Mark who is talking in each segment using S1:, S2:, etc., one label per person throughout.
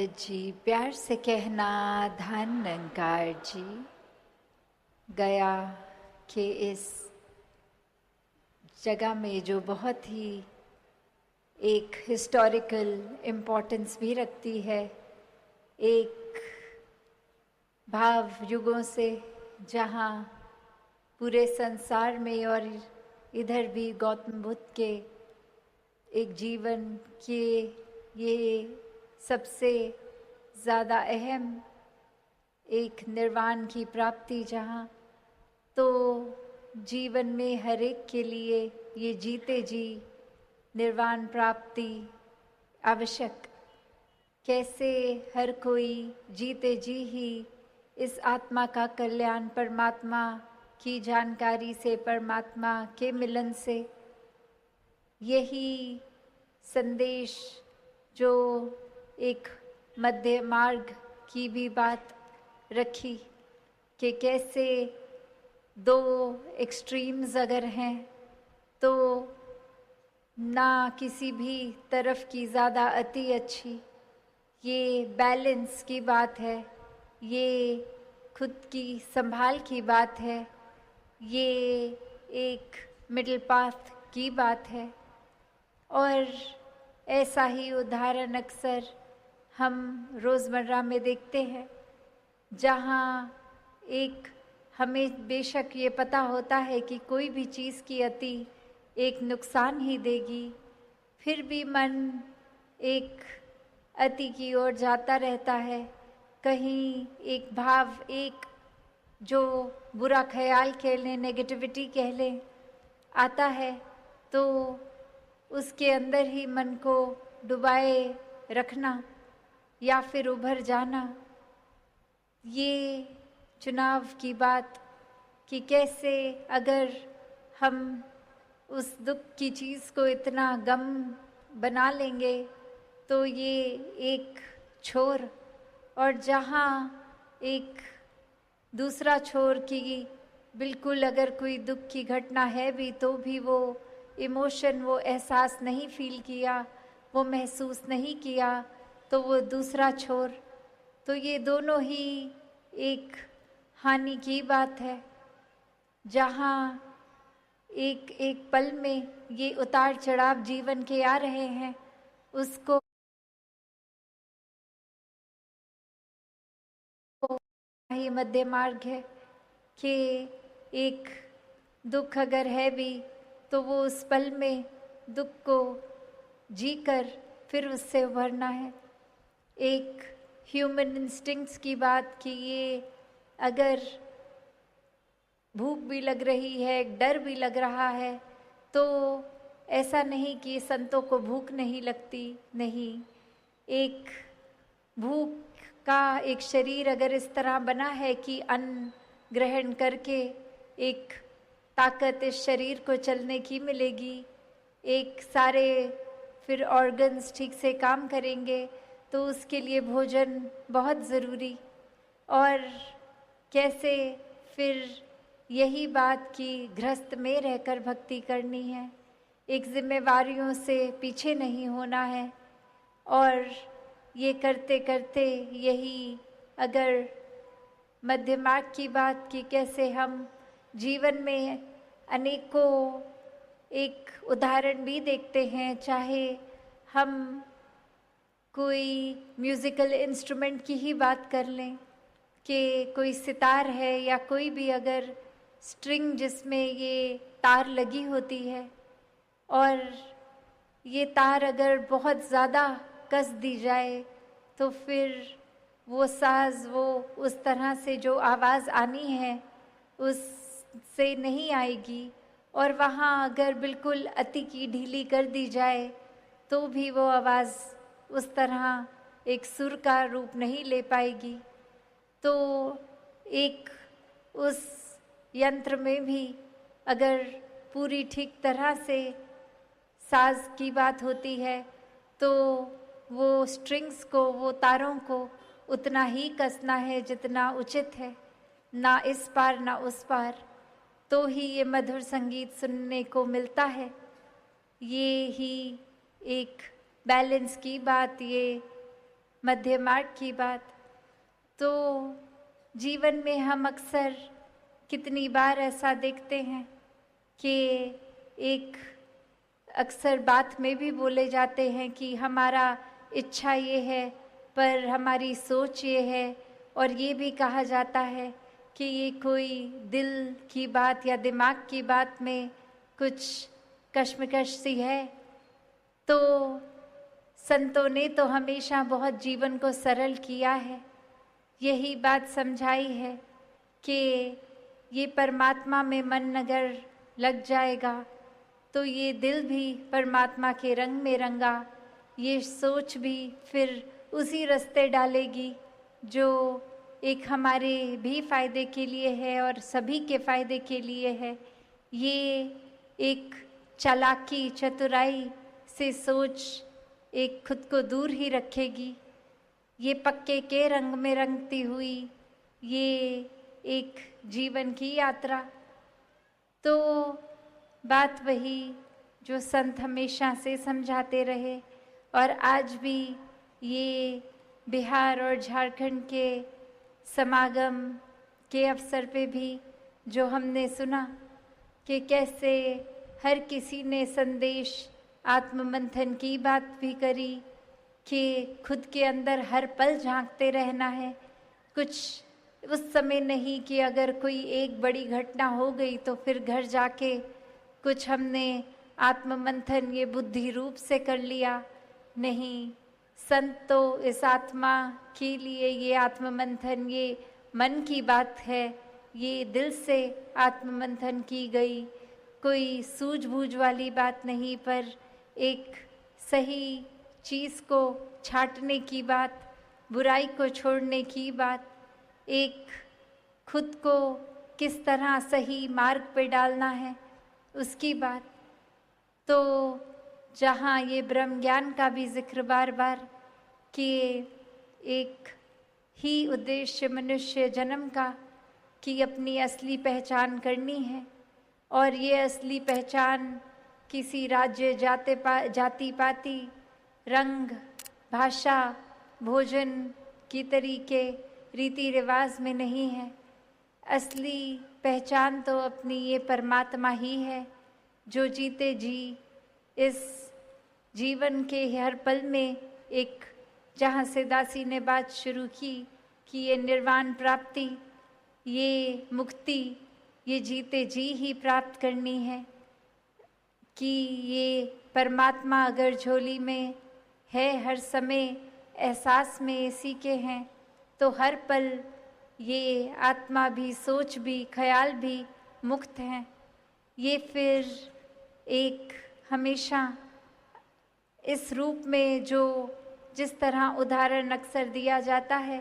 S1: जी प्यार से कहना धन निरंकार जी। गया के इस जगह में जो बहुत ही एक हिस्टोरिकल इम्पोर्टेंस भी रखती है, एक भाव युगों से जहाँ पूरे संसार में और इधर भी गौतम बुद्ध के एक जीवन के ये सबसे ज़्यादा अहम एक निर्वाण की प्राप्ति, जहाँ तो जीवन में हर एक के लिए ये जीते जी निर्वाण प्राप्ति आवश्यक। कैसे हर कोई जीते जी ही इस आत्मा का कल्याण परमात्मा की जानकारी से, परमात्मा के मिलन से, यही संदेश जो एक मध्य मार्ग की भी बात रखी कि कैसे दो एक्सट्रीम्स अगर हैं तो ना किसी भी तरफ की ज़्यादा अति अच्छी, ये बैलेंस की बात है, ये खुद की संभाल की बात है, ये एक मिडिल पाथ की बात है। और ऐसा ही उदाहरण अक्सर हम रोज़मर्रा में देखते हैं, जहाँ एक हमें बेशक ये पता होता है कि कोई भी चीज़ की अति एक नुकसान ही देगी, फिर भी मन एक अति की ओर जाता रहता है। कहीं एक भाव, एक जो बुरा ख्याल कह लें, नेगेटिविटी कह लें, आता है तो उसके अंदर ही मन को डुबाए रखना या फिर उभर जाना, ये चुनाव की बात कि कैसे अगर हम उस दुख की चीज़ को इतना गम बना लेंगे तो ये एक छोर, और जहाँ एक दूसरा छोर की बिल्कुल अगर कोई दुख की घटना है भी तो भी वो इमोशन, वो एहसास नहीं फील किया, वो महसूस नहीं किया, तो वो दूसरा छोर, तो ये दोनों ही एक हानि की बात है। जहाँ एक एक पल में ये उतार चढ़ाव जीवन के आ रहे हैं, उसको ही मध्य मार्ग है कि एक दुख अगर है भी तो वो उस पल में दुख को जीकर फिर उससे उभरना है। एक ह्यूमन इंस्टिंक्ट्स की बात कि ये अगर भूख भी लग रही है, डर भी लग रहा है, तो ऐसा नहीं कि संतों को भूख नहीं लगती, नहीं, एक भूख का एक शरीर अगर इस तरह बना है कि अन्न ग्रहण करके एक ताकत इस शरीर को चलने की मिलेगी, एक सारे फिर ऑर्गन्स ठीक से काम करेंगे, तो उसके लिए भोजन बहुत ज़रूरी। और कैसे फिर यही बात कि गृहस्थ में रहकर भक्ति करनी है, एक जिम्मेवारियों से पीछे नहीं होना है, और ये करते करते यही अगर मध्य मार्ग की बात कि कैसे हम जीवन में अनेकों एक उदाहरण भी देखते हैं, चाहे हम कोई म्यूज़िकल इंस्ट्रूमेंट की ही बात कर लें कि कोई सितार है या कोई भी अगर स्ट्रिंग जिसमें ये तार लगी होती है, और ये तार अगर बहुत ज़्यादा कस दी जाए तो फिर वो साज, वो उस तरह से जो आवाज़ आनी है उससे नहीं आएगी, और वहाँ अगर बिल्कुल अति की ढीली कर दी जाए तो भी वो आवाज़ उस तरह एक सुर का रूप नहीं ले पाएगी। तो एक उस यंत्र में भी अगर पूरी ठीक तरह से साज की बात होती है तो वो स्ट्रिंग्स को, वो तारों को उतना ही कसना है जितना उचित है, ना इस पार ना उस पार, तो ही ये मधुर संगीत सुनने को मिलता है। ये ही एक बैलेंस की बात, ये मध्य मार्ग की बात, तो जीवन में हम अक्सर कितनी बार ऐसा देखते हैं कि एक अक्सर बात में भी बोले जाते हैं कि हमारा इच्छा ये है पर हमारी सोच ये है, और ये भी कहा जाता है कि ये कोई दिल की बात या दिमाग की बात में कुछ कश्मकश सी है। तो संतों ने तो हमेशा बहुत जीवन को सरल किया है, यही बात समझाई है कि ये परमात्मा में मन अगर लग जाएगा तो ये दिल भी परमात्मा के रंग में रंगा, ये सोच भी फिर उसी रास्ते डालेगी जो एक हमारे भी फायदे के लिए है और सभी के फायदे के लिए है। ये एक चालाकी चतुराई से सोच एक खुद को दूर ही रखेगी। ये पक्के के रंग में रंगती हुई ये एक जीवन की यात्रा। तो बात वही जो संत हमेशा से समझाते रहे, और आज भी ये बिहार और झारखंड के समागम के अवसर पे भी जो हमने सुना कि कैसे हर किसी ने संदेश आत्ममंथन की बात भी करी कि खुद के अंदर हर पल झांकते रहना है। कुछ उस समय नहीं कि अगर कोई एक बड़ी घटना हो गई तो फिर घर जाके कुछ हमने आत्ममंथन ये बुद्धि रूप से कर लिया। नहीं, संत तो इस आत्मा के लिए ये आत्ममंथन ये मन की बात है, ये दिल से आत्ममंथन की गई, कोई सूझबूझ वाली बात नहीं, पर एक सही चीज़ को छांटने की बात, बुराई को छोड़ने की बात, एक खुद को किस तरह सही मार्ग पे डालना है उसकी बात। तो जहाँ ये ब्रह्म ज्ञान का भी जिक्र बार बार कि एक ही उद्देश्य मनुष्य जन्म का कि अपनी असली पहचान करनी है, और ये असली पहचान किसी राज्य जाति पाति रंग भाषा भोजन की तरीके रीति रिवाज में नहीं है। असली पहचान तो अपनी ये परमात्मा ही है जो जीते जी इस जीवन के हर पल में एक, जहाँ से दासी ने बात शुरू की कि ये निर्वाण प्राप्ति, ये मुक्ति, ये जीते जी ही प्राप्त करनी है, कि ये परमात्मा अगर झोली में है हर समय एहसास में इसी के हैं, तो हर पल ये आत्मा भी सोच भी ख्याल भी मुक्त हैं। ये फिर एक हमेशा इस रूप में जो जिस तरह उदाहरण अक्सर दिया जाता है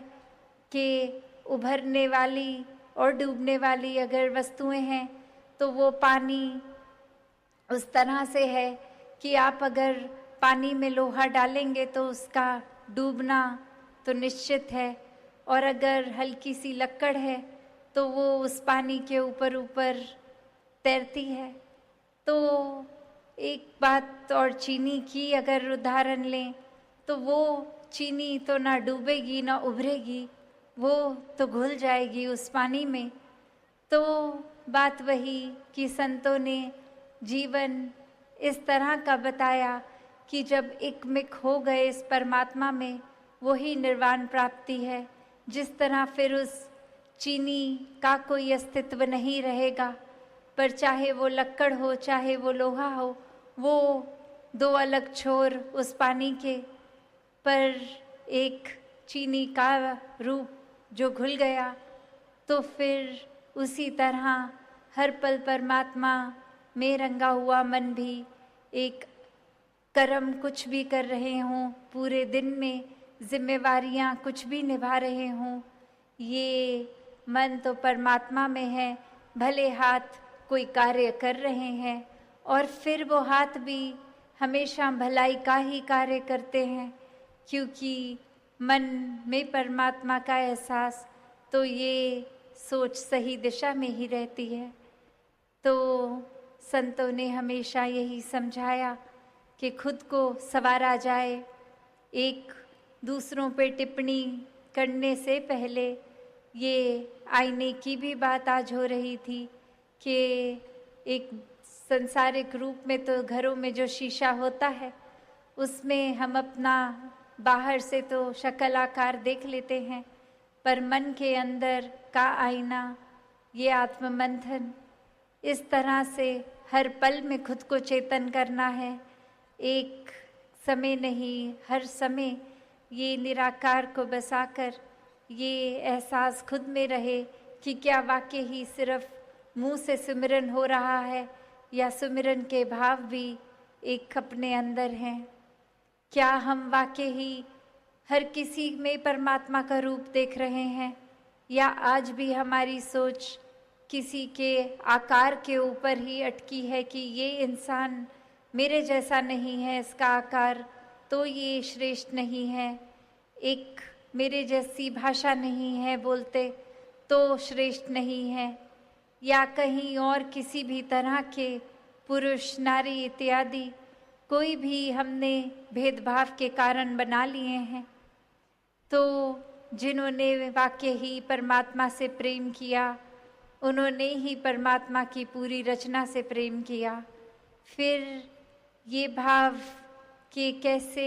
S1: कि उभरने वाली और डूबने वाली अगर वस्तुएं हैं तो वो पानी उस तरह से है कि आप अगर पानी में लोहा डालेंगे तो उसका डूबना तो निश्चित है, और अगर हल्की सी लक्कड़ है तो वो उस पानी के ऊपर ऊपर तैरती है। तो एक बात और चीनी की अगर उदाहरण लें तो वो चीनी तो ना डूबेगी ना उभरेगी, वो तो घुल जाएगी उस पानी में। तो बात वही कि संतों ने जीवन इस तरह का बताया कि जब एकमिक हो गए इस परमात्मा में, वही निर्वाण प्राप्ति है। जिस तरह फिर उस चीनी का कोई अस्तित्व नहीं रहेगा, पर चाहे वो लक्कड़ हो चाहे वो लोहा हो, वो दो अलग छोर उस पानी के, पर एक चीनी का रूप जो घुल गया। तो फिर उसी तरह हर पल परमात्मा में रंगा हुआ मन भी एक कर्म कुछ भी कर रहे हों, पूरे दिन में जिम्मेवारियां कुछ भी निभा रहे हों, ये मन तो परमात्मा में है। भले हाथ कोई कार्य कर रहे हैं और फिर वो हाथ भी हमेशा भलाई का ही कार्य करते हैं, क्योंकि मन में परमात्मा का एहसास, तो ये सोच सही दिशा में ही रहती है। तो संतों ने हमेशा यही समझाया कि खुद को संवारा जाए, एक दूसरों पे टिप्पणी करने से पहले ये आईने की भी बात आज हो रही थी कि एक संसारिक रूप में तो घरों में जो शीशा होता है उसमें हम अपना बाहर से तो शक्ल आकार देख लेते हैं, पर मन के अंदर का आईना ये आत्ममंथन, इस तरह से हर पल में खुद को चेतन करना है। एक समय नहीं, हर समय ये निराकार को बसाकर ये एहसास खुद में रहे कि क्या वाकई ही सिर्फ मुंह से सुमिरन हो रहा है या सुमिरन के भाव भी एक अपने अंदर हैं। क्या हम वाकई ही हर किसी में परमात्मा का रूप देख रहे हैं या आज भी हमारी सोच किसी के आकार के ऊपर ही अटकी है कि ये इंसान मेरे जैसा नहीं है, इसका आकार तो ये श्रेष्ठ नहीं है, एक मेरे जैसी भाषा नहीं है बोलते तो श्रेष्ठ नहीं है, या कहीं और किसी भी तरह के पुरुष नारी इत्यादि कोई भी हमने भेदभाव के कारण बना लिए हैं। तो जिन्होंने वाकई ही परमात्मा से प्रेम किया उन्होंने ही परमात्मा की पूरी रचना से प्रेम किया। फिर ये भाव कि कैसे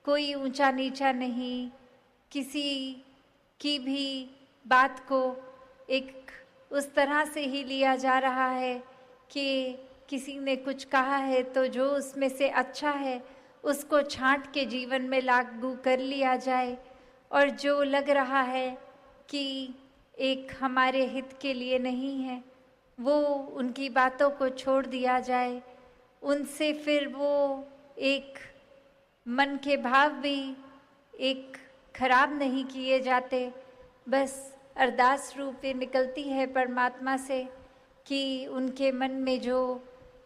S1: कोई ऊंचा नीचा नहीं, किसी की भी बात को एक उस तरह से ही लिया जा रहा है कि किसी ने कुछ कहा है तो जो उसमें से अच्छा है उसको छांट के जीवन में लागू कर लिया जाए, और जो लग रहा है कि एक हमारे हित के लिए नहीं है वो उनकी बातों को छोड़ दिया जाए। उनसे फिर वो एक मन के भाव भी एक खराब नहीं किए जाते, बस अरदास रूप में निकलती है परमात्मा से कि उनके मन में जो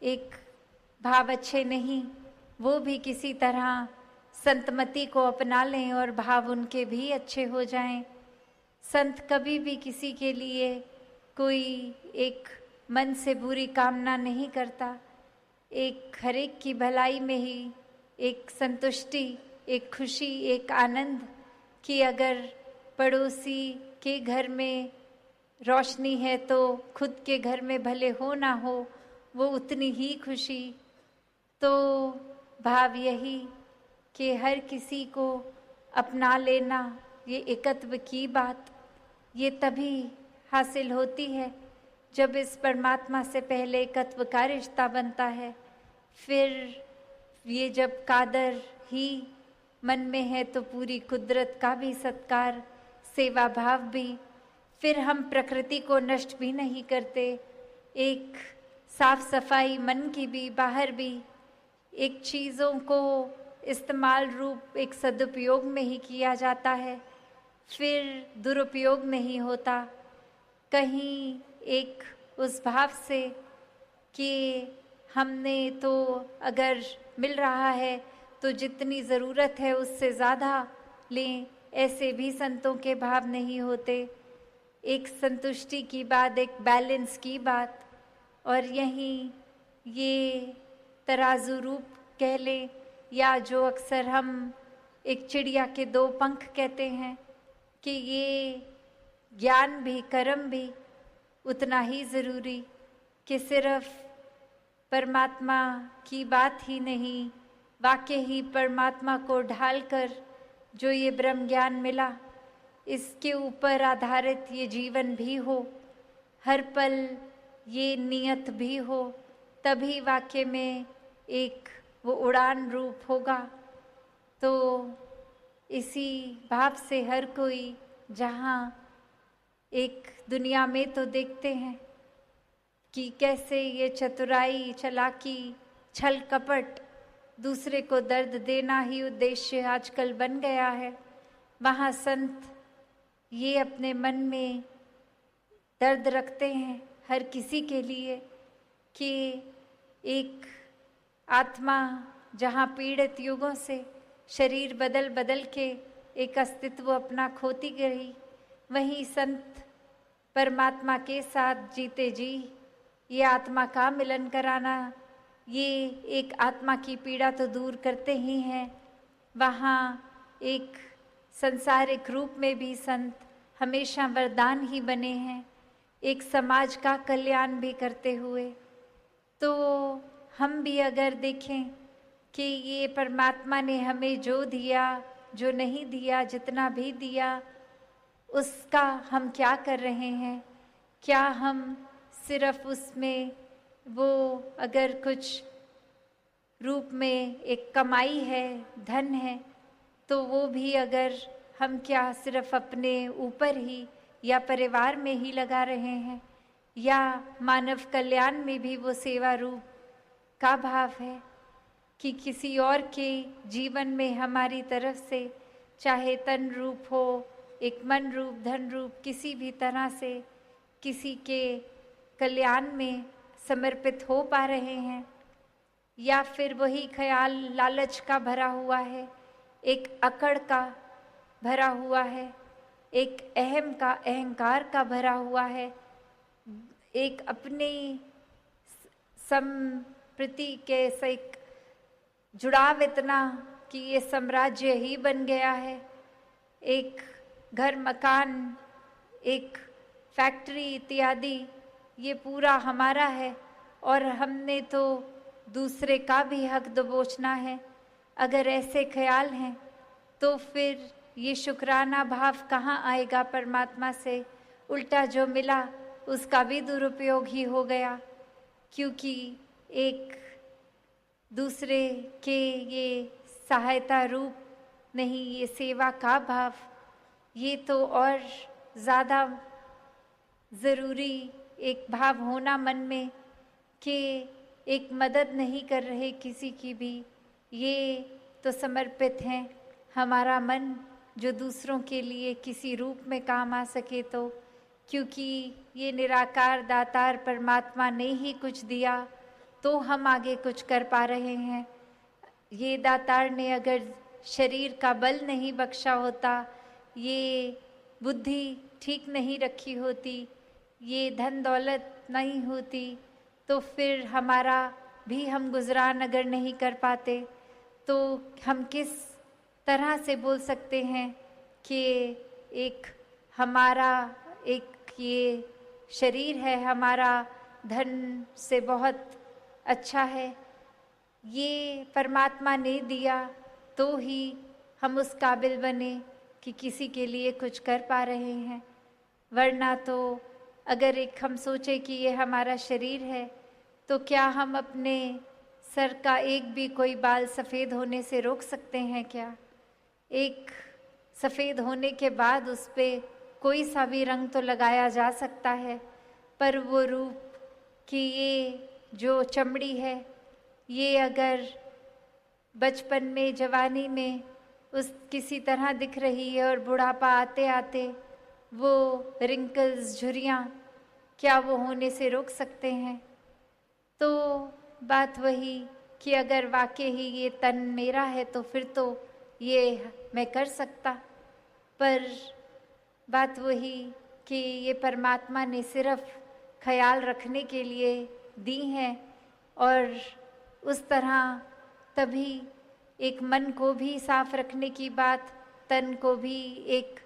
S1: एक भाव अच्छे नहीं वो भी किसी तरह संतमति को अपना लें और भाव उनके भी अच्छे हो जाएं। संत कभी भी किसी के लिए कोई एक मन से बुरी कामना नहीं करता, एक हर एक की भलाई में ही एक संतुष्टि, एक खुशी, एक आनंद कि अगर पड़ोसी के घर में रोशनी है तो खुद के घर में भले हो ना हो वो उतनी ही खुशी। तो भाव यही कि हर किसी को अपना लेना, ये एकत्व की बात ये तभी हासिल होती है जब इस परमात्मा से पहले एकत्व का रिश्ता बनता है। फिर ये जब कादर ही मन में है तो पूरी कुदरत का भी सत्कार, सेवा भाव भी। फिर हम प्रकृति को नष्ट भी नहीं करते, एक साफ सफाई मन की भी बाहर भी, एक चीज़ों को इस्तेमाल रूप एक सदुपयोग में ही किया जाता है, फिर दुरुपयोग नहीं होता। कहीं एक उस भाव से कि हमने तो अगर मिल रहा है तो जितनी ज़रूरत है उससे ज़्यादा लें, ऐसे भी संतों के भाव नहीं होते। एक संतुष्टि की बात, एक बैलेंस की बात, और यहीं ये तराजू रूप कह लें या जो अक्सर हम एक चिड़िया के दो पंख कहते हैं कि ये ज्ञान भी कर्म भी उतना ही ज़रूरी कि सिर्फ परमात्मा की बात ही नहीं, वाकई ही परमात्मा को ढालकर जो ये ब्रह्म ज्ञान मिला इसके ऊपर आधारित ये जीवन भी हो, हर पल ये नियत भी हो, तभी वाकई में एक वो उड़ान रूप होगा। तो इसी भाव से हर कोई जहाँ एक दुनिया में तो देखते हैं कि कैसे ये चतुराई, चालाकी, छल कपट, दूसरे को दर्द देना ही उद्देश्य आजकल बन गया है। वहाँ संत ये अपने मन में दर्द रखते हैं हर किसी के लिए कि एक आत्मा जहाँ पीड़ित युगों से शरीर बदल बदल के एक अस्तित्व अपना खोती गई, वहीं संत परमात्मा के साथ जीते जी ये आत्मा का मिलन कराना, ये एक आत्मा की पीड़ा तो दूर करते ही हैं, वहाँ एक संसारिक रूप में भी संत हमेशा वरदान ही बने हैं, एक समाज का कल्याण भी करते हुए। तो हम भी अगर देखें कि ये परमात्मा ने हमें जो दिया, जो नहीं दिया, जितना भी दिया, उसका हम क्या कर रहे हैं? क्या हम सिर्फ उसमें वो अगर कुछ रूप में एक कमाई है, धन है, तो वो भी अगर हम क्या सिर्फ अपने ऊपर ही या परिवार में ही लगा रहे हैं, या मानव कल्याण में भी वो सेवा रूप का भाव है कि किसी और के जीवन में हमारी तरफ से, चाहे तन रूप हो, एक मन रूप, धन रूप, किसी भी तरह से किसी के कल्याण में समर्पित हो पा रहे हैं, या फिर वही ख्याल लालच का भरा हुआ है, एक अकड़ का भरा हुआ है, एक अहम का, अहंकार का भरा हुआ है, एक अपनी संप्रति के एक जुड़ाव इतना कि ये साम्राज्य ही बन गया है, एक घर मकान, एक फैक्ट्री इत्यादि, ये पूरा हमारा है और हमने तो दूसरे का भी हक दबोचना है। अगर ऐसे ख्याल हैं तो फिर ये शुक्राना भाव कहाँ आएगा परमात्मा से? उल्टा जो मिला उसका भी दुरुपयोग ही हो गया, क्योंकि एक दूसरे के ये सहायता रूप नहीं, ये सेवा का भाव, ये तो और ज़्यादा ज़रूरी एक भाव होना मन में कि एक मदद नहीं कर रहे किसी की भी, ये तो समर्पित हैं हमारा मन जो दूसरों के लिए किसी रूप में काम आ सके, तो क्योंकि ये निराकार दातार परमात्मा ने ही कुछ दिया तो हम आगे कुछ कर पा रहे हैं। ये दातार ने अगर शरीर का बल नहीं बख्शा होता, ये बुद्धि ठीक नहीं रखी होती, ये धन दौलत नहीं होती, तो फिर हमारा भी हम गुजरान अगर नहीं कर पाते तो हम किस तरह से बोल सकते हैं कि एक हमारा एक ये शरीर है, हमारा धन से बहुत अच्छा है, ये परमात्मा ने दिया तो ही हम उस काबिल बने कि किसी के लिए कुछ कर पा रहे हैं। वरना तो अगर एक हम सोचे कि ये हमारा शरीर है, तो क्या हम अपने सर का एक भी कोई बाल सफ़ेद होने से रोक सकते हैं क्या? एक सफ़ेद होने के बाद उस पर कोई सा भी रंग तो लगाया जा सकता है, पर वो रूप कि ये जो चमड़ी है, ये अगर बचपन में, जवानी में उस किसी तरह दिख रही है और बुढ़ापा आते आते वो रिंकल्स, झुर्रियाँ, क्या वो होने से रोक सकते हैं? तो बात वही कि अगर वाकई ही ये तन मेरा है तो फिर तो ये मैं कर सकता, पर बात वही कि ये परमात्मा ने सिर्फ ख्याल रखने के लिए दी हैं, और उस तरह तभी एक मन को भी साफ रखने की बात, तन को भी एक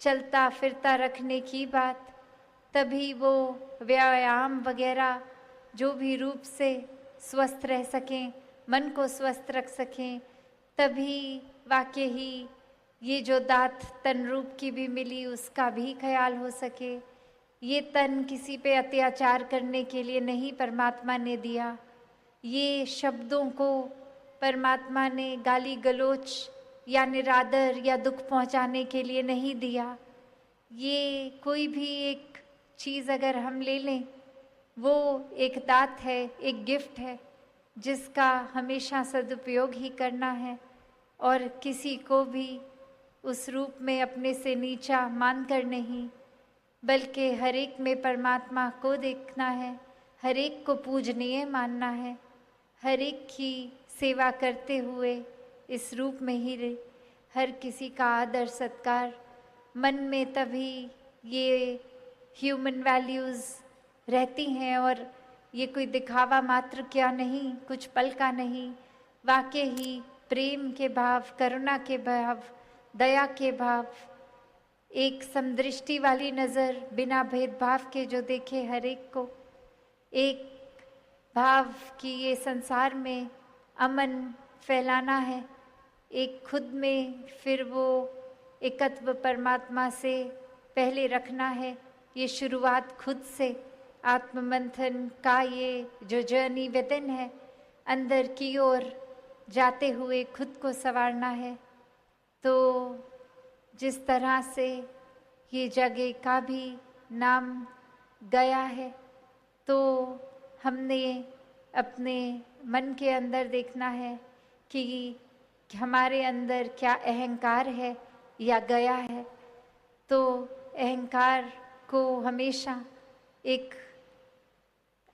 S1: चलता फिरता रखने की बात, तभी वो व्यायाम वगैरह जो भी रूप से स्वस्थ रह सकें, मन को स्वस्थ रख सकें, तभी वाकई ही ये जो दात तन रूप की भी मिली उसका भी ख्याल हो सके। ये तन किसी पे अत्याचार करने के लिए नहीं परमात्मा ने दिया, ये शब्दों को परमात्मा ने गाली गलोच या निरादर या दुख पहुंचाने के लिए नहीं दिया। ये कोई भी एक चीज़ अगर हम ले लें, वो एक दात है, एक गिफ्ट है जिसका हमेशा सदुपयोग ही करना है, और किसी को भी उस रूप में अपने से नीचा मानकर नहीं, बल्कि हर एक में परमात्मा को देखना है, हर एक को पूजनीय मानना है, हर एक की सेवा करते हुए इस रूप में ही हर किसी का आदर सत्कार मन में, तभी ये ह्यूमन वैल्यूज़ रहती हैं। और ये कोई दिखावा मात्र क्या नहीं, कुछ पल का नहीं, वाकई ही प्रेम के भाव, करुणा के भाव दया के भाव, एक समदृष्टि वाली नज़र, बिना भेदभाव के जो देखे हर एक को, एक भाव कि ये संसार में अमन फैलाना है, एक खुद में फिर वो एकत्व परमात्मा से पहले रखना है। ये शुरुआत खुद से आत्ममंथन का ये जो जर्नी विदिन है, अंदर की ओर जाते हुए खुद को संवारना है। तो जिस तरह से ये जगह का भी नाम गया है, तो हमने अपने मन के अंदर देखना है कि हमारे अंदर क्या अहंकार है या गया है। तो अहंकार को हमेशा एक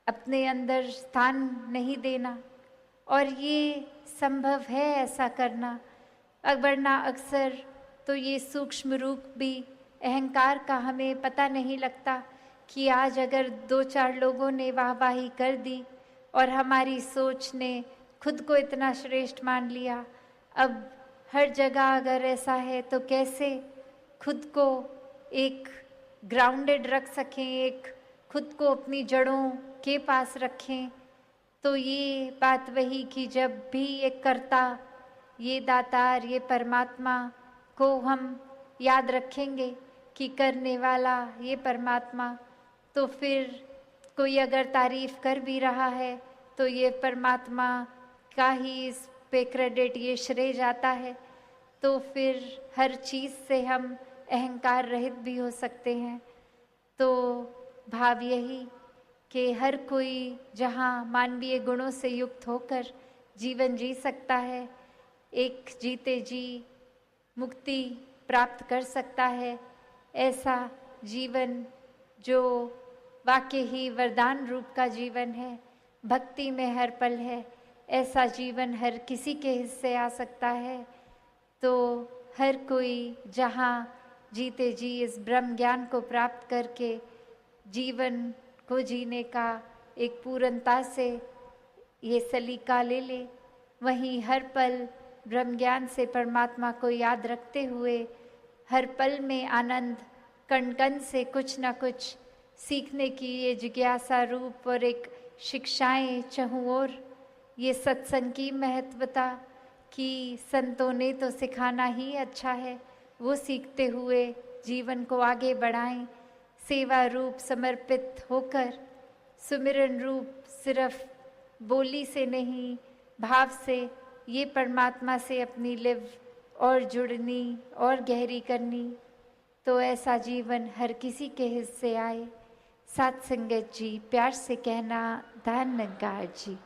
S1: अपने अंदर स्थान नहीं देना, और ये संभव है ऐसा करना, वरना अक्सर तो ये सूक्ष्म रूप भी अहंकार का हमें पता नहीं लगता कि आज अगर 2-4 लोगों ने वाहवाही कर दी और हमारी सोच ने खुद को इतना श्रेष्ठ मान लिया, अब हर जगह अगर ऐसा है तो कैसे खुद को एक ग्राउंडेड रख सकें, एक खुद को अपनी जड़ों के पास रखें। तो ये बात वही कि जब भी एक कर्ता, ये दातार, ये परमात्मा को हम याद रखेंगे कि करने वाला ये परमात्मा, तो फिर कोई अगर तारीफ कर भी रहा है तो ये परमात्मा का ही इस पे क्रेडिट, ये श्रेय जाता है। तो फिर हर चीज़ से हम अहंकार रहित भी हो सकते हैं। तो भाव यही कि हर कोई जहाँ मानवीय गुणों से युक्त होकर जीवन जी सकता है, एक जीते जी मुक्ति प्राप्त कर सकता है, ऐसा जीवन जो वाकई ही वरदान रूप का जीवन है, भक्ति में हर पल है, ऐसा जीवन हर किसी के हिस्से आ सकता है। तो हर कोई जहाँ जीते जी इस ब्रह्म ज्ञान को प्राप्त करके जीवन को जीने का एक पूर्णता से ये सलीका ले ले, वहीं हर पल ब्रह्म ज्ञान से परमात्मा को याद रखते हुए हर पल में आनंद, कण कण से कुछ न कुछ सीखने की ये जिज्ञासा रूप और एक शिक्षाएं चहु ओर, ये सत्संग की महत्वता कि संतों ने तो सिखाना ही अच्छा है, वो सीखते हुए जीवन को आगे बढ़ाएं, सेवा रूप समर्पित होकर, सुमिरन रूप सिर्फ बोली से नहीं भाव से ये परमात्मा से अपनी लिव और जुड़नी और गहरी करनी। तो ऐसा जीवन हर किसी के हिस्से आए। साथ संगत जी, प्यार से कहना धन्यवाद जी।